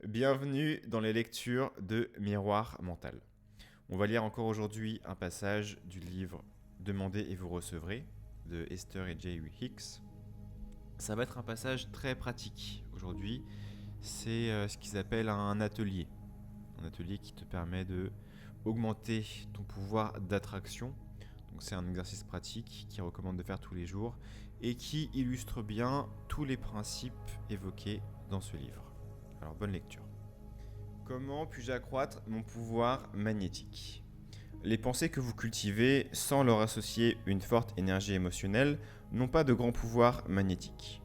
Bienvenue dans les lectures de Miroir mental. On va lire encore aujourd'hui un passage du livre Demandez et vous recevrez de Esther et J. Hicks. Ça va être un passage très pratique aujourd'hui. C'est ce qu'ils appellent un atelier. Un atelier qui te permet de augmenter ton pouvoir d'attraction. Donc c'est un exercice pratique qui recommande de faire tous les jours et qui illustre bien tous les principes évoqués dans ce livre. Alors bonne lecture. Comment puis-je accroître mon pouvoir magnétique ? Les pensées que vous cultivez sans leur associer une forte énergie émotionnelle n'ont pas de grand pouvoir magnétique.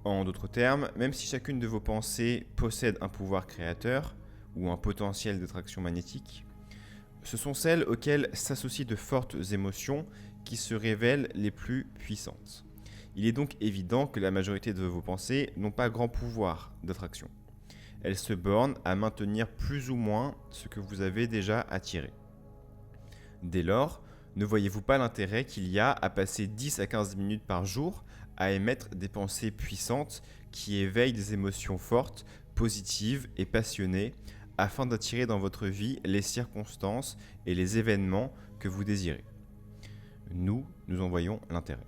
En d'autres termes, même si chacune de vos pensées possède un pouvoir créateur ou un potentiel d'attraction magnétique, ce sont celles auxquelles s'associent de fortes émotions qui se révèlent les plus puissantes. Il est donc évident que la majorité de vos pensées n'ont pas grand pouvoir d'attraction. Elles se bornent à maintenir plus ou moins ce que vous avez déjà attiré. Dès lors, ne voyez-vous pas l'intérêt qu'il y a à passer 10 à 15 minutes par jour à émettre des pensées puissantes qui éveillent des émotions fortes, positives et passionnées afin d'attirer dans votre vie les circonstances et les événements que vous désirez. Nous en voyons l'intérêt.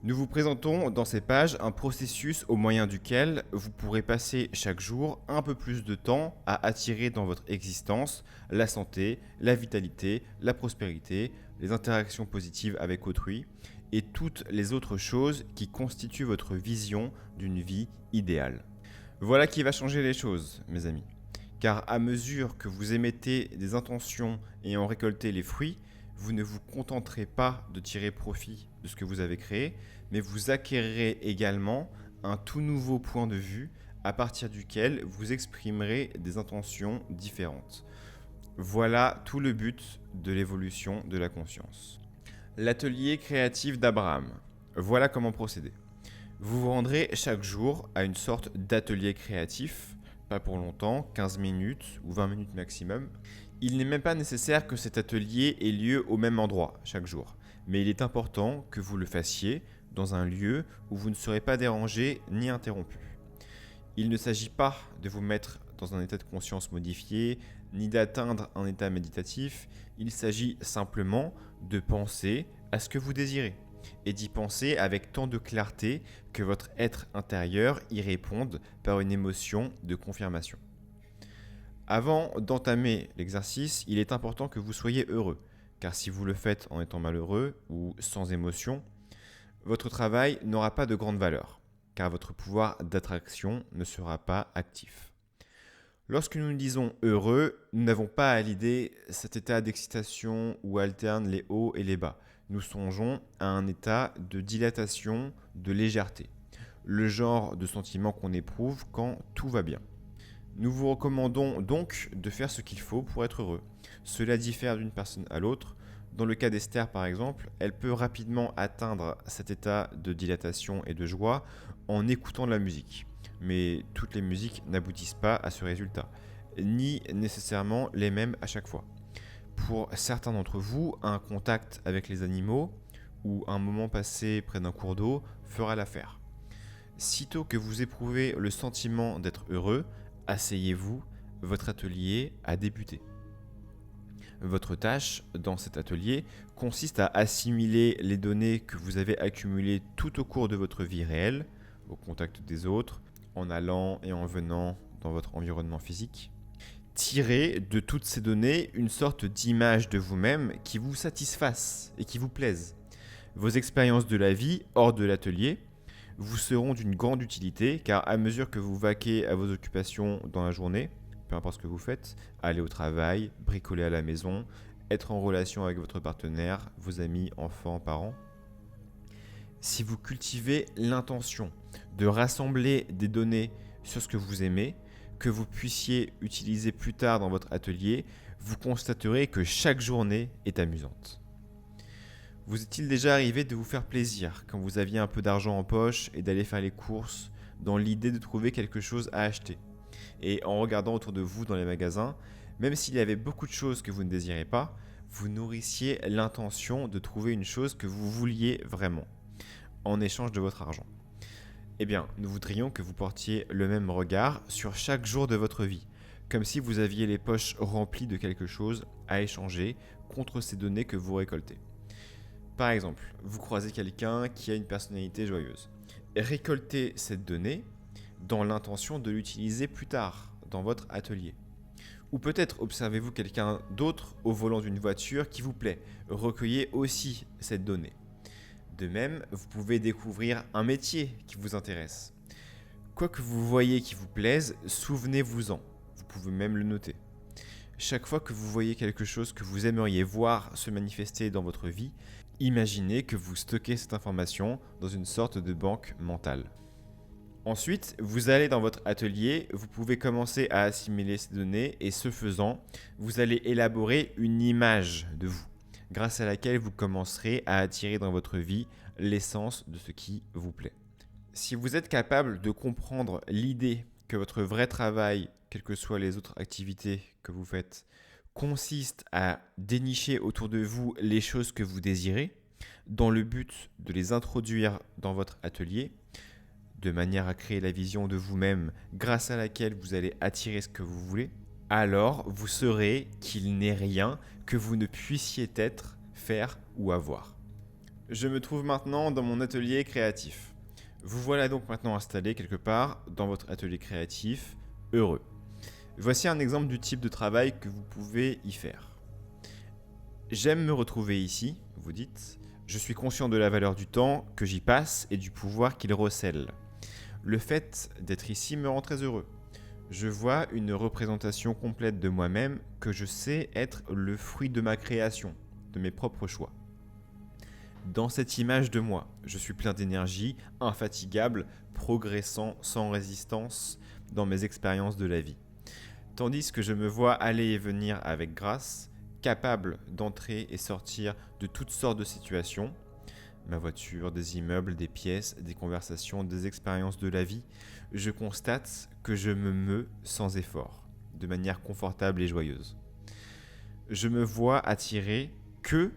Nous vous présentons dans ces pages un processus au moyen duquel vous pourrez passer chaque jour un peu plus de temps à attirer dans votre existence la santé, la vitalité, la prospérité, les interactions positives avec autrui et toutes les autres choses qui constituent votre vision d'une vie idéale. Voilà qui va changer les choses, mes amis. Car à mesure que vous émettez des intentions et en récoltez les fruits, vous ne vous contenterez pas de tirer profit de ce que vous avez créé, mais vous acquérirez également un tout nouveau point de vue à partir duquel vous exprimerez des intentions différentes. Voilà tout le but de l'évolution de la conscience. L'atelier créatif d'Abraham. Voilà comment procéder. Vous vous rendrez chaque jour à une sorte d'atelier créatif, pas pour longtemps, 15 minutes ou 20 minutes maximum. Il n'est même pas nécessaire que cet atelier ait lieu au même endroit chaque jour, mais il est important que vous le fassiez dans un lieu où vous ne serez pas dérangé ni interrompu. Il ne s'agit pas de vous mettre dans un état de conscience modifié, ni d'atteindre un état méditatif, il s'agit simplement de penser à ce que vous désirez, et d'y penser avec tant de clarté que votre être intérieur y réponde par une émotion de confirmation. Avant d'entamer l'exercice, il est important que vous soyez heureux, car si vous le faites en étant malheureux ou sans émotion, votre travail n'aura pas de grande valeur, car votre pouvoir d'attraction ne sera pas actif. Lorsque nous disons heureux, nous n'avons pas à l'idée cet état d'excitation où alternent les hauts et les bas. Nous songeons à un état de dilatation, de légèreté, le genre de sentiment qu'on éprouve quand tout va bien. Nous vous recommandons donc de faire ce qu'il faut pour être heureux. Cela diffère d'une personne à l'autre. Dans le cas d'Esther par exemple, elle peut rapidement atteindre cet état de dilatation et de joie en écoutant de la musique. Mais toutes les musiques n'aboutissent pas à ce résultat, ni nécessairement les mêmes à chaque fois. Pour certains d'entre vous, un contact avec les animaux ou un moment passé près d'un cours d'eau fera l'affaire. Sitôt que vous éprouvez le sentiment d'être heureux, asseyez-vous, votre atelier a débuté. Votre tâche dans cet atelier consiste à assimiler les données que vous avez accumulées tout au cours de votre vie réelle, au contact des autres, en allant et en venant dans votre environnement physique. Tirez de toutes ces données une sorte d'image de vous-même qui vous satisfasse et qui vous plaise. Vos expériences de la vie hors de l'atelier vous seront d'une grande utilité car à mesure que vous vaquez à vos occupations dans la journée, peu importe ce que vous faites, aller au travail, bricoler à la maison, être en relation avec votre partenaire, vos amis, enfants, parents, si vous cultivez l'intention de rassembler des données sur ce que vous aimez, que vous puissiez utiliser plus tard dans votre atelier, vous constaterez que chaque journée est amusante. Vous est-il déjà arrivé de vous faire plaisir quand vous aviez un peu d'argent en poche et d'aller faire les courses dans l'idée de trouver quelque chose à acheter ? Et en regardant autour de vous dans les magasins, même s'il y avait beaucoup de choses que vous ne désirez pas, vous nourrissiez l'intention de trouver une chose que vous vouliez vraiment, en échange de votre argent. Eh bien, nous voudrions que vous portiez le même regard sur chaque jour de votre vie, comme si vous aviez les poches remplies de quelque chose à échanger contre ces données que vous récoltez. Par exemple, vous croisez quelqu'un qui a une personnalité joyeuse. Récoltez cette donnée dans l'intention de l'utiliser plus tard dans votre atelier. Ou peut-être observez-vous quelqu'un d'autre au volant d'une voiture qui vous plaît. Recueillez aussi cette donnée. De même, vous pouvez découvrir un métier qui vous intéresse. Quoi que vous voyez qui vous plaise, souvenez-vous-en. Vous pouvez même le noter. Chaque fois que vous voyez quelque chose que vous aimeriez voir se manifester dans votre vie, imaginez que vous stockez cette information dans une sorte de banque mentale. Ensuite, vous allez dans votre atelier, vous pouvez commencer à assimiler ces données et ce faisant, vous allez élaborer une image de vous, grâce à laquelle vous commencerez à attirer dans votre vie l'essence de ce qui vous plaît. Si vous êtes capable de comprendre l'idée que votre vrai travail, quelles que soient les autres activités que vous faites, consiste à dénicher autour de vous les choses que vous désirez, dans le but de les introduire dans votre atelier, de manière à créer la vision de vous-même grâce à laquelle vous allez attirer ce que vous voulez, alors vous saurez qu'il n'est rien que vous ne puissiez être, faire ou avoir. Je me trouve maintenant dans mon atelier créatif. Vous voilà donc maintenant installé quelque part dans votre atelier créatif, heureux. Voici un exemple du type de travail que vous pouvez y faire. J'aime me retrouver ici, vous dites. Je suis conscient de la valeur du temps que j'y passe et du pouvoir qu'il recèle. Le fait d'être ici me rend très heureux. Je vois une représentation complète de moi-même que je sais être le fruit de ma création, de mes propres choix. Dans cette image de moi, je suis plein d'énergie, infatigable, progressant sans résistance dans mes expériences de la vie. Tandis que je me vois aller et venir avec grâce, capable d'entrer et sortir de toutes sortes de situations, ma voiture, des immeubles, des pièces, des conversations, des expériences de la vie, je constate que je me meus sans effort, de manière confortable et joyeuse. Je me vois attirer que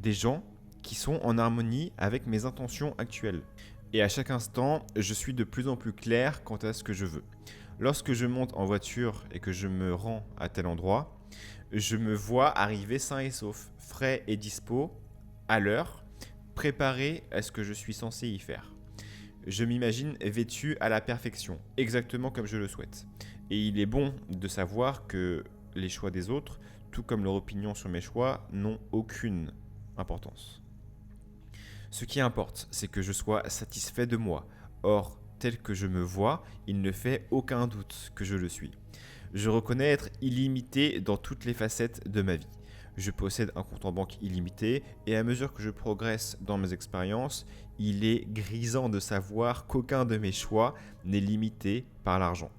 des gens qui sont en harmonie avec mes intentions actuelles. Et à chaque instant, je suis de plus en plus clair quant à ce que je veux. Lorsque je monte en voiture et que je me rends à tel endroit, je me vois arriver sain et sauf, frais et dispo, à l'heure, préparé à ce que je suis censé y faire. Je m'imagine vêtu à la perfection, exactement comme je le souhaite. Et il est bon de savoir que les choix des autres, tout comme leur opinion sur mes choix, n'ont aucune importance. Ce qui importe, c'est que je sois satisfait de moi. Or, tel que je me vois, il ne fait aucun doute que je le suis. Je reconnais être illimité dans toutes les facettes de ma vie. Je possède un compte en banque illimité et à mesure que je progresse dans mes expériences, il est grisant de savoir qu'aucun de mes choix n'est limité par l'argent.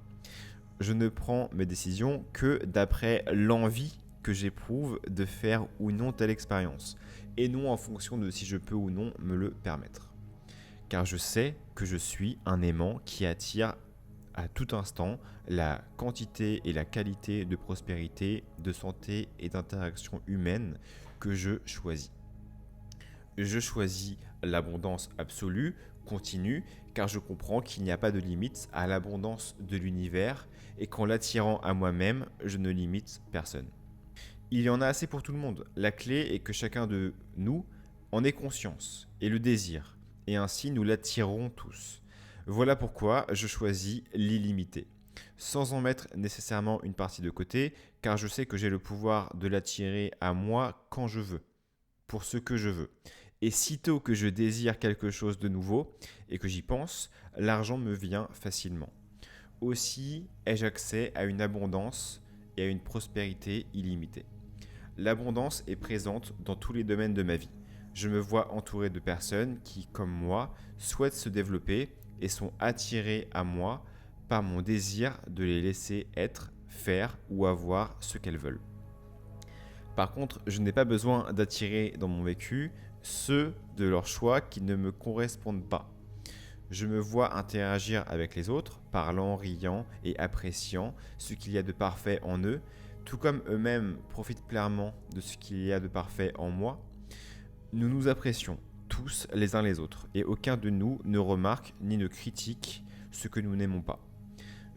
Je ne prends mes décisions que d'après l'envie que j'éprouve de faire ou non telle expérience, et non en fonction de si je peux ou non me le permettre. Car je sais que je suis un aimant qui attire à tout instant la quantité et la qualité de prospérité, de santé et d'interaction humaine que je choisis. Je choisis l'abondance absolue, continue, car je comprends qu'il n'y a pas de limite à l'abondance de l'univers et qu'en l'attirant à moi-même, je ne limite personne. Il y en a assez pour tout le monde. La clé est que chacun de nous en ait conscience et le désire, et ainsi nous l'attirerons tous. Voilà pourquoi je choisis l'illimité, sans en mettre nécessairement une partie de côté, car je sais que j'ai le pouvoir de l'attirer à moi quand je veux, pour ce que je veux. Et sitôt que je désire quelque chose de nouveau et que j'y pense, l'argent me vient facilement. Aussi ai-je accès à une abondance et à une prospérité illimitée. L'abondance est présente dans tous les domaines de ma vie. Je me vois entouré de personnes qui, comme moi, souhaitent se développer et sont attirées à moi par mon désir de les laisser être, faire ou avoir ce qu'elles veulent. Par contre, je n'ai pas besoin d'attirer dans mon vécu ceux de leur choix qui ne me correspondent pas. Je me vois interagir avec les autres, parlant, riant et appréciant ce qu'il y a de parfait en eux, tout comme eux-mêmes profitent pleinement de ce qu'il y a de parfait en moi. Nous nous apprécions tous les uns les autres, et aucun de nous ne remarque ni ne critique ce que nous n'aimons pas.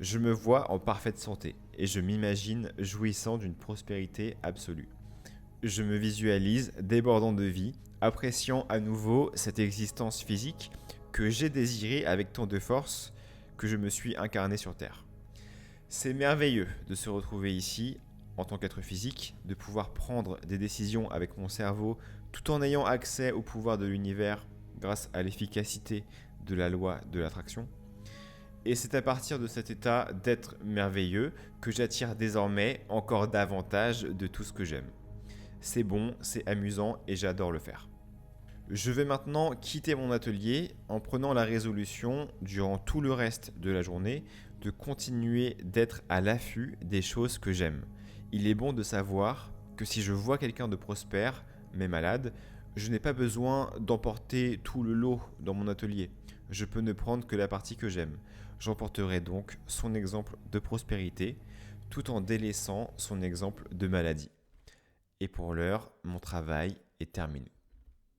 Je me vois en parfaite santé, et je m'imagine jouissant d'une prospérité absolue. Je me visualise débordant de vie, appréciant à nouveau cette existence physique que j'ai désirée avec tant de force que je me suis incarné sur Terre. C'est merveilleux de se retrouver ici en tant qu'être physique, de pouvoir prendre des décisions avec mon cerveau tout en ayant accès au pouvoir de l'univers grâce à l'efficacité de la loi de l'attraction. Et c'est à partir de cet état d'être merveilleux que j'attire désormais encore davantage de tout ce que j'aime. C'est bon, c'est amusant et j'adore le faire. Je vais maintenant quitter mon atelier en prenant la résolution, durant tout le reste de la journée, de continuer d'être à l'affût des choses que j'aime. Il est bon de savoir que si je vois quelqu'un de prospère, mais malade, je n'ai pas besoin d'emporter tout le lot dans mon atelier. Je peux ne prendre que la partie que j'aime. J'emporterai donc son exemple de prospérité, tout en délaissant son exemple de maladie. Et pour l'heure, mon travail est terminé.